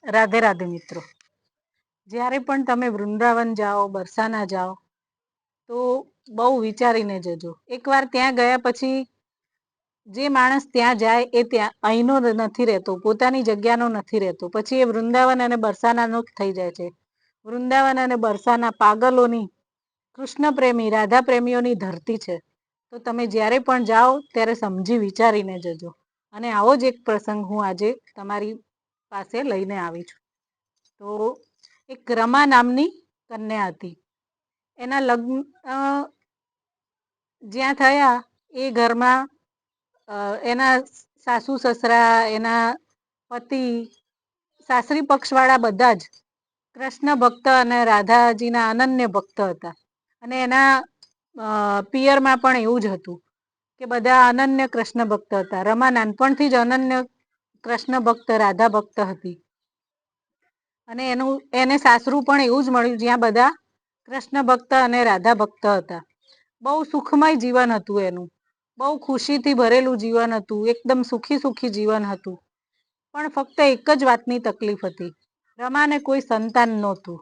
રાધે રાધે મિત્રો। જ્યારે પણ તમે વૃંદાવન જાઓ, બરસાના જાઓ તો બહુ વિચારીને જજો। એકવાર ત્યાં ગયા પછી જે માણસ ત્યાં જાય એ ત્યાં અહીંનો નથી રહેતો, પોતાની જગ્યાનો નથી રહેતો, પછી એ વૃંદાવન અને બરસાનાનો જ થઈ જાય છે। વૃંદાવન અને બરસાના પાગલોની, કૃષ્ણ પ્રેમી, રાધા પ્રેમીઓની ધરતી છે। તો તમે જ્યારે પણ જાઓ ત્યારે સમજી વિચારીને જજો। અને આવો જ એક પ્રસંગ હું આજે તમારી પાસે લઈને આવી છું। તો એક રમા નામની કન્યા હતી, એના લગ્ન જ્યાં થયા એ ઘરમાં એના સાસુ સસરા, એના પતિ, સાસરી પક્ષવાળા બધા જ કૃષ્ણ ભક્ત અને રાધાજીના અનન્ય ભક્ત હતા। અને એના પિયરમાં પણ એવું જ હતું કે બધા અનન્ય કૃષ્ણ ભક્ત હતા। રમા નાનપણથી જ અનન્ય કૃષ્ણ ભક્ત, રાધા ભક્ત હતી। અને એને સાસરું પણ એવું જ મળ્યું જ્યાં બધા કૃષ્ણ ભક્ત અને રાધા ભક્ત હતા। બહુ સુખમય જીવન હતું એનું, બહુ ખુશીથી ભરેલું જીવન હતું, એકદમ સુખી સુખી જીવન હતું। પણ ફક્ત એક જ વાતની તકલીફ હતી, રમાને કોઈ સંતાન નહોતું,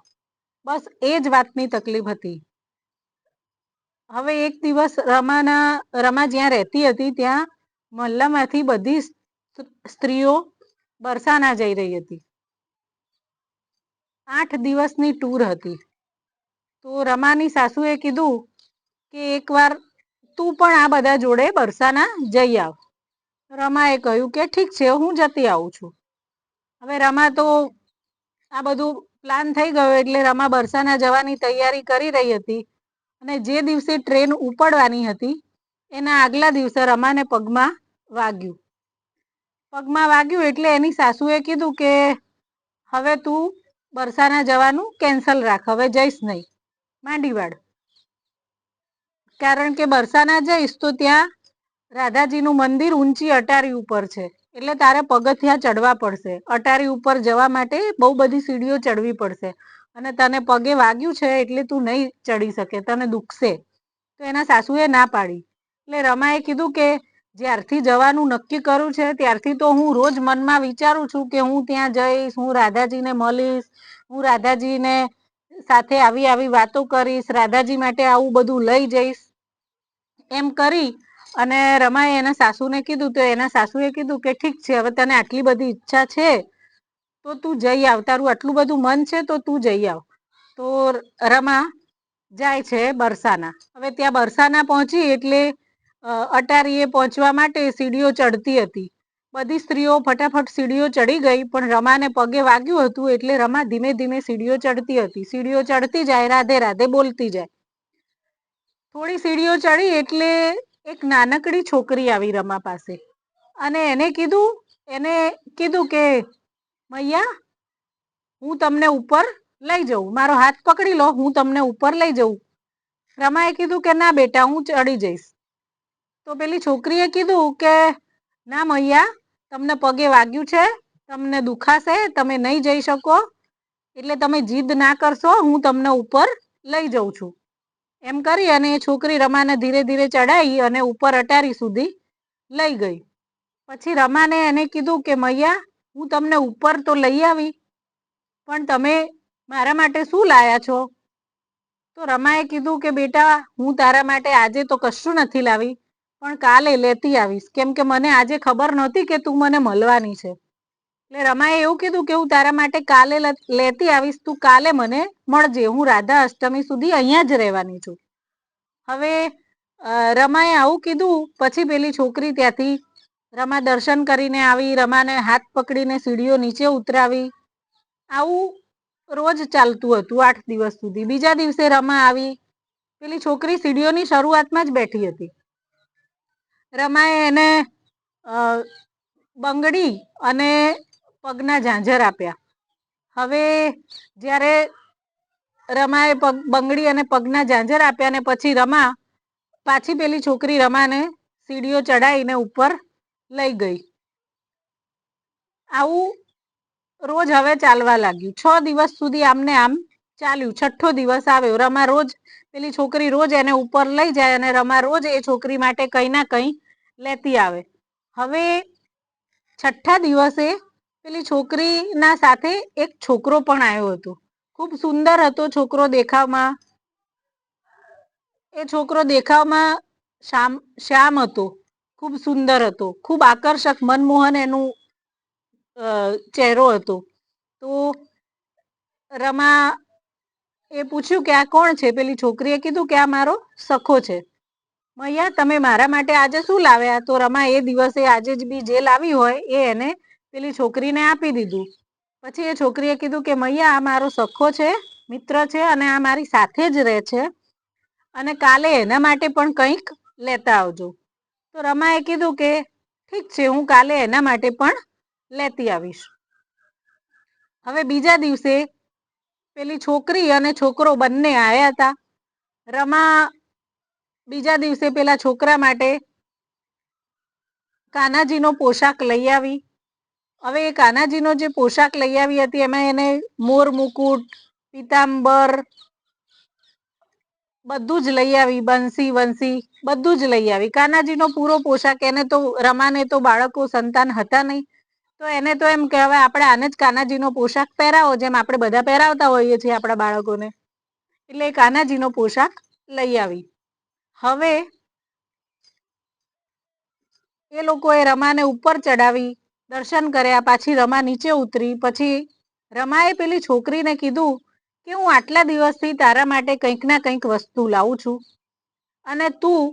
બસ એ જ વાતની તકલીફ હતી। હવે એક દિવસ રમા જ્યાં રહેતી હતી ત્યાં મહલ્લામાંથી બધી સ્ત્રીઓ બરસાના જઈ રહી હતી। 8 દિવસની ટૂર હતી। તો રમાની સાસુએ કીધું કે એકવાર તું પણ આ બધા જોડે બરસાના જઈ આવ। રમાએ કહ્યું કે ઠીક છે, હું જતી આવું છું। હવે રમા તો આ બધું પ્લાન થઈ ગયો એટલે રમા બરસાના જવાની તૈયારી કરી રહી હતી। અને જે દિવસે ટ્રેન ઉપડવાની હતી એના આગલા દિવસે રમાને પગમાં વાગ્યું। પગમાં વાગ્યું એટલે એની સાસુએ કીધું કે હવે તું બરસાના જવાનું કેન્સલ રાખ, હવે જઈશ નહીં, માંડી વાળ। કારણ કે બરસાના જઈશ તો ત્યાં રાધાજીનું મંદિર ઊંચી અટારી ઉપર છે, એટલે તારે પગથિયાં ચડવા પડશે। અટારી ઉપર જવા માટે બહુ બધી સીડીઓ ચડવી પડશે અને તને પગે વાગ્યું છે એટલે તું નહીં ચડી શકે, તને દુખશે। તો એના સાસુએ ના પાડી। એટલે રમાએ કીધું કે જ્યારથી જવાનું નક્કી કરું છે ત્યારથી તો હું રોજ મનમાં વિચારું છું કે હું ત્યાં જઈશ, હું રાધાજીને મળીશ, હું રાધાજીને સાથે આવી આવી વાતો કરીશ, રાધાજી માટે આવું બધું લઈ જઈશ, એમ કરી અને રમાએ એના સાસુને કીધું। તો એના સાસુએ કીધું કે ઠીક છે, હવે તને આટલી બધી ઈચ્છા છે તો તું જઈ આવ, તારું આટલું બધું મન છે તો તું જઈ આવ। તો રમા જાય છે બરસાના। હવે ત્યાં બરસાના પહોંચી એટલે અટારીએ પહોંચવા માટે સીડીઓ ચડતી હતી। બધી સ્ત્રીઓ ફટાફટ સીડીઓ ચડી ગઈ, પણ રમાને પગે વાગ્યું હતું એટલે રમા ધીમે ધીમે સીડીઓ ચડતી હતી। સીડીઓ ચડતી જાય, રાધે રાધે બોલતી જાય। થોડી સીડીઓ ચડી એટલે એક નાનકડી છોકરી આવી રમા પાસે અને એને કીધું કે મૈયા, હું તમને ઉપર લઈ જઉં, મારો હાથ પકડી લો, હું તમને ઉપર લઈ જઉં। રમાએ કીધું કે ના બેટા, હું ચડી જઈશ। તો પેલી છોકરીએ કીધું કે ના મૈયા, તમને પગે વાગ્યું છે, તમને દુખાશે, તમે નહીં જઈ શકો, એટલે તમે જીદ ના કરશો, હું તમને ઉપર લઈ જઉં છું। એમ કરી અને એ છોકરી રમાને ધીરે ધીરે ચડાવી અને ઉપર અટારી સુધી લઈ ગઈ। પછી રમાને એને કીધું કે મૈયા, હું તમને ઉપર તો લઈ આવી, પણ તમે મારા માટે શું લાયા છો? તો રમાએ કીધું કે બેટા, હું તારા માટે આજે તો કશું નથી લાવી, પણ કાલે લેતી આવીશ, કેમ કે મને આજે ખબર નહોતી કે તું મને મળવાની છે। એટલે રમાએ એવું કીધું કે હું તારા માટે કાલે લેતી આવીશ, તું કાલે મને મળજે, હું રાધા અષ્ટમી સુધી અહીંયા જ રહેવાની છું। હવે રમાએ આવું કીધું પછી પેલી છોકરી ત્યાંથી રમા દર્શન કરીને આવી, રમાને હાથ પકડીને સીડીઓ નીચે ઉતરાવી। આવું રોજ ચાલતું હતું 8 દિવસ સુધી। બીજા દિવસે રમા આવી, પેલી છોકરી સીડીઓની શરૂઆતમાં જ બેઠી હતી। રમાએ એને બંગડી અને પગના ઝાંઝર આપ્યા। હવે જ્યારે રમાએ બંગડી અને પગના ઝાંઝર આપ્યા ને પછી રમા પાછી પેલી છોકરી રમાને સીડીઓ ચડાવીને ઉપર લઈ ગઈ। આવું રોજ હવે ચાલવા લાગ્યું। 6 દિવસ સુધી આમને આમ ચાલ્યું। 6ઠ્ઠો દિવસ આવ્યો, રમા રોજ પેલી છોકરી રોજ એને ઉપર લઈ જાય અને રમા રોજ એ છોકરી માટે કંઈ ના કંઈ લેતી આવે। હવે 6ઠ્ઠા દિવસે પેલી છોકરીના સાથે એક છોકરો પણ આવ્યો હતો. ખૂબ સુંદર હતો છોકરો દેખાવમાં. એ છોકરો દેખાવમાં શ્યામ હતો, ખૂબ સુંદર હતો, ખૂબ આકર્ષક મનમોહન એનું ચહેરો હતો. તો રમા એ પૂછ્યું કે આ કોણ છે? પેલી છોકરીએ કીધું કે આ મારો સખો છે. મૈયા તમે મારા માટે આજે શું લાવ્યા? તો રમા એ દિવસે આજે જ બી જે લાવી હોય એ એને પેલી છોકરીને આપી દીધું. પછી એ છોકરીએ કીધું કે મૈયા આ મારો સખો છે, મિત્ર છે, અને આ મારી સાથે જ રહે છે, અને કાલે એના માટે પણ કંઈક લેતા આવજો. તો રમાએ કીધું કે ઠીક છે, હું કાલે એના માટે પણ લેતી આવીશ. હવે બીજા દિવસે પેલી છોકરી અને છોકરો બંને આવ્યા હતા. રમા બીજા દિવસે પેલા છોકરા માટે કાનાજીનો પોશાક લઈ આવી. હવે એ કાનાજીનો જે પોશાક લઈ આવી હતી એમાં એને મોર મુકુટ, પીતાંબર બધું જ લઈ આવી, બંસી વંસી બધું જ લઈ આવી. કાનાજીનો પૂરો પોશાક. એને તો રમાને તો બાળકો સંતાન હતા નહીં, તો એને તો એમ કે હવે આપણે આને જ કાનાજીનો પોશાક પહેરાવો, જેમ આપણે બધા પહેરાવતા હોઈએ છીએ આપણા બાળકોને. એટલે કાનાજીનો પોશાક લઈ આવી. હવે એ લોકોએ રમાને ઉપર ચડાવી, દર્શન કર્યા, પાછી રમા નીચે ઉતરી. પછી રમાએ પેલી છોકરીને કીધું કે હું આટલા દિવસથી તારા માટે કંઈક ના કંઈક વસ્તુ લાવું છું, અને તું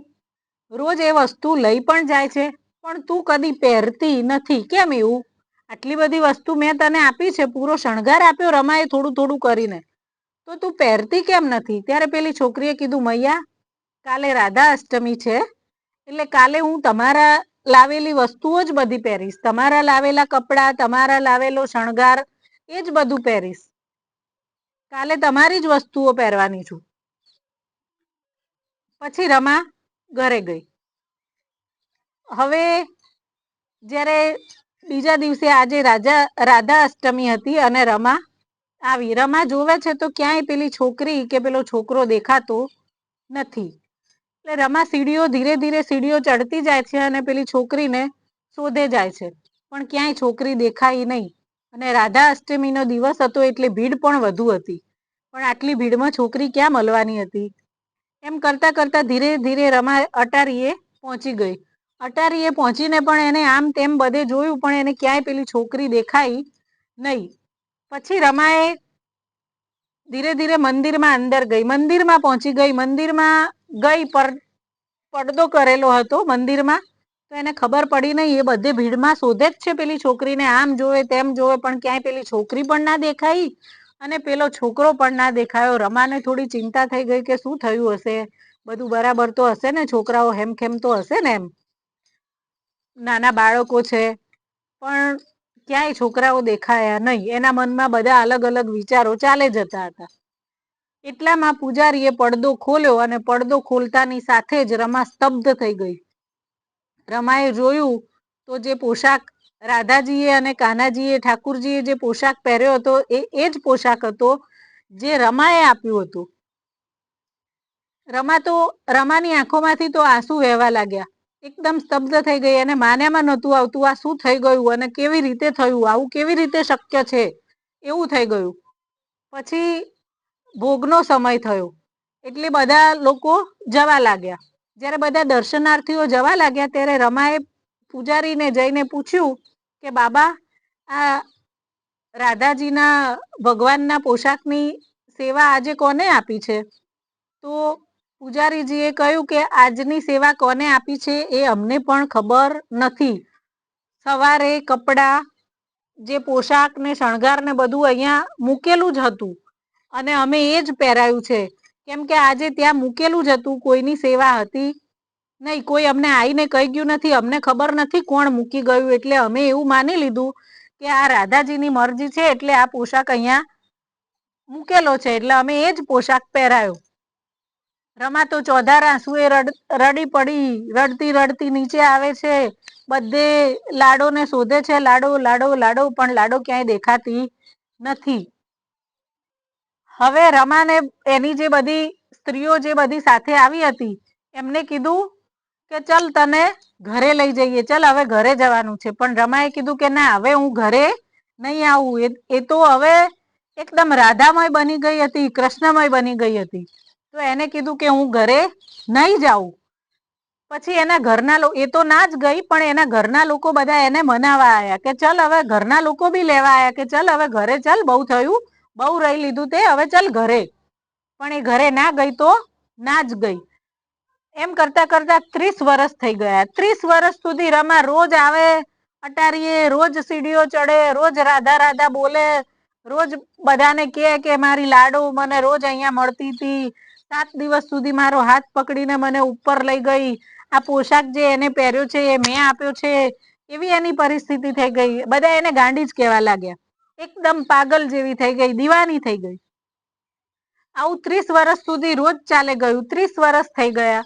રોજ એ વસ્તુ લઈ પણ જાય છે, પણ તું કદી પહેરતી નથી. કેમ એવું? આટલી બધી વસ્તુ મેં તને આપી છે, પૂરો શણગાર આપ્યો રમાએ થોડું થોડું કરીને, તો તું પહેરતી કેમ નથી? ત્યારે પેલી છોકરીએ કીધું મૈયા કાલે રાધા અષ્ટમી છે, એટલે કાલે હું તમારા લાવેલી વસ્તુઓ જ બધી પહેરીશ. તમારા લાવેલા કપડાં, તમારા લાવેલો શણગાર એ જ બધું પહેરીશ. કાલે તમારી જ વસ્તુઓ પહેરવાની છું. પછી રમા ઘરે ગઈ. હવે જ્યારે બીજા દિવસે આજે રાધા અષ્ટમી હતી અને રમા આવી. રમા જોવે છે તો ક્યાંય પેલી છોકરી કે પેલો છોકરો દેખાતો નથી. એટલે રમા સીડીઓ ધીરે ધીરે સીડીઓ ચડતી જાય છે અને પેલી છોકરીને શોધે જાય છે, પણ ક્યાંય છોકરી દેખાઈ નહીં. અને રાધા અષ્ટમીનો દિવસ હતો એટલે ભીડ પણ વધુ હતી, પણ આટલી ભીડમાં છોકરી ક્યાં મળવાની હતી? એમ કરતા કરતા ધીરે ધીરે રમા અટારીએ પહોંચી ગઈ. અટારીએ પહોંચીને પણ એને આમ તેમ બધે જોયું, પણ એને ક્યાંય પેલી છોકરી દેખાઈ નહીં. પછી રમાએ ધીરે ધીરે મંદિરમાં અંદર ગઈ. મંદિરમાં પહોંચી ગઈ. મંદિરમાં ગઈ પર પડદો કરેલો હતો મંદિરમાં, તો એને ખબર પડી નહીં. એ બધે ભીડમાં શોધે જ છે પેલી છોકરીને, આમ જોવે તેમ જોવે, પણ ક્યાંય પેલી છોકરી પણ ના દેખાઈ અને પેલો છોકરો પણ ના દેખાયો. રમાને થોડી ચિંતા થઈ ગઈ કે શું થયું હશે, બધું બરાબર તો હશે ને, છોકરાઓ હેમખેમ તો હશે ને, એમ નાના બાળકો છે, પણ ક્યાંય છોકરાઓ દેખાયા નહીં. એના મનમાં બધા અલગ અલગ વિચારો ચાલે જતા હતા. એટલામાં પૂજારીએ પડદો ખોલ્યો અને પડદો ખોલતાની સાથે જ રમા સ્તબ્ધ થઈ ગઈ. રમાએ જોયું તો જે પોશાક રાધાજીએ અને કાનાજીએ ઠાકુરજીએ જે પોશાક પહેર્યો હતો એ જ પોશાક હતો જે રમાએ આપ્યું હતું. રમાની આંખોમાંથી તો આંસુ વહેવા લાગ્યા. એકદમ સ્તબ્ધ થઈ ગઈ અને માન્યામાં નહોતું આવતું આ શું થઈ ગયું અને કેવી રીતે થયું, આવું કેવી રીતે શક્ય છે, એવું થઈ ગયું. પછી ભોગનો સમય થયો એટલે બધા લોકો જવા લાગ્યા. જ્યારે બધા દર્શનાર્થીઓ જવા લાગ્યા ત્યારે રમાએ પૂજારીને જઈને પૂછ્યું કે બાબા આ રાધાજીના ભગવાનના પોશાકની સેવા આજે કોને આપી છે? તો પૂજારીજીએ કહ્યું કે આજની સેવા કોને આપી છે એ અમને પણ ખબર નથી. સવારે કપડાં, જે પોશાક ને શણગાર ને બધું અહીંયા મૂકેલું જ હતું અને અમે એ જ પહેરાયું છે, કેમ કે આજે ત્યાં મૂકેલું જ હતું, કોઈની સેવા હતી નહીં. કોઈ અમને આવીને કહી ગયું નથી, અમને ખબર નથી કોણ મૂકી ગયું, એટલે અમે એવું માની લીધું કે આ રાધાજીની મરજી છે એટલે આ પોશાક અહીંયા મૂકેલો છે, એટલે અમે એ જ પોશાક પહેરાયો. રમા તો ચોધાર આંસુએ રડી પડી. રડતી રડતી નીચે આવે છે. બધે લાડોને શોધે છે, લાડો લાડો લાડો, પણ લાડો ક્યાંય દેખાતી નથી. હવે રમાને એની જે બધી સ્ત્રીઓ જે બધી સાથે આવી હતી એમને કીધું કે ચલ તને ઘરે લઈ જઈએ, ચલ હવે ઘરે જવાનું છે. પણ રમાએ કીધું કે ના, હવે હું ઘરે નહીં આવું. એ તો હવે એકદમ રાધામય બની ગઈ હતી, કૃષ્ણમય બની ગઈ હતી. તો એને કીધું કે હું ઘરે નહીં જાઉં. પછી એના ઘરના લોકો, એ તો ના જ ગઈ, પણ એના ઘરના લોકો બધા એને મનાવા આવ્યા કે ચલ હવે, ઘરના લોકો બી લેવા આવ્યા કે ચલ હવે ઘરે ચાલ, બહુ થયું, બહુ રહી લીધું તે, હવે ચાલ ઘરે. પણ એ ઘરે ના ગઈ તો ના જ ગઈ. એમ કરતા કરતા 30 વર્ષ થઈ ગયા. 30 વર્ષ સુધી રમા રોજ આવે અટારીએ, રોજ સીડીઓ ચડે, રોજ રાધા રાધા બોલે, રોજ બધાને કે મારી લાડો મને રોજ અહીંયા મળતી હતી. 7 દિવસ સુધી મારો હાથ પકડીને મને ઉપર લઈ ગઈ. આ પોશાક જે એને પહેર્યો છે એ મેં આપ્યો છે. એવી એની પરિસ્થિતિ થઈ ગઈ. બધા એને ગાંડી જ કહેવા લાગ્યા. એકદમ પાગલ જેવી થઈ ગઈ, દીવાની થઈ ગઈ. આવું 30 વર્ષ સુધી રોજ ચાલે ગયું. 30 વર્ષ થઈ ગયા.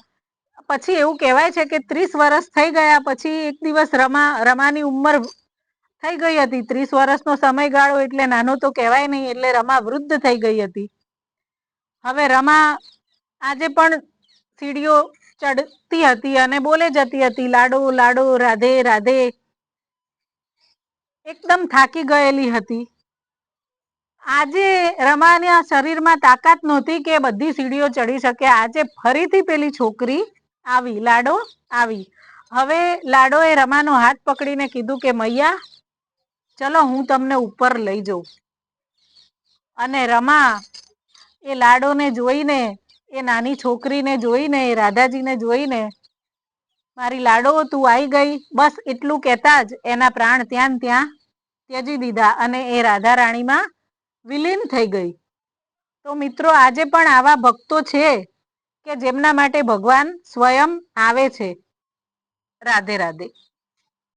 પછી એવું કહેવાય છે કે 30 વર્ષ થઈ ગયા પછી એક દિવસ રમાની ઉંમર થઈ ગઈ હતી. 30 વર્ષનો સમયગાળો એટલે નાનો તો કહેવાય નહીં, એટલે રમા વૃદ્ધ થઈ ગઈ હતી. હવે રમા આજે પણ સીડીઓ ચડતી હતી અને બોલે જતી હતી, લાડો લાડો, રાધે રાધે. એકદમ થાકી ગયેલી હતી. આજે રમાના શરીરમાં તાકાત નહોતી કે બધી સીડીઓ ચડી શકે. આજે ફરીથી પેલી છોકરી આવી, લાડો આવી. હવે લાડોએ રમાનો હાથ પકડીને કીધું કે મૈયા ચલો હું તમને ઉપર લઈ જાઉં. અને રમા એ લાડોને જોઈને, એ નાની છોકરીને જોઈને, એ રાધાજીને જોઈને, મારી લાડો તું આવી ગઈ, બસ એટલું કહેતા જ એના પ્રાણ ત્યાં ને ત્યાં ત્યજી દીધા અને એ રાધા રાણીમાં વિલીન થઈ ગઈ. તો મિત્રો આજે પણ આવા ભક્તો છે કે જેમના માટે ભગવાન સ્વયં આવે છે. રાધે રાધે.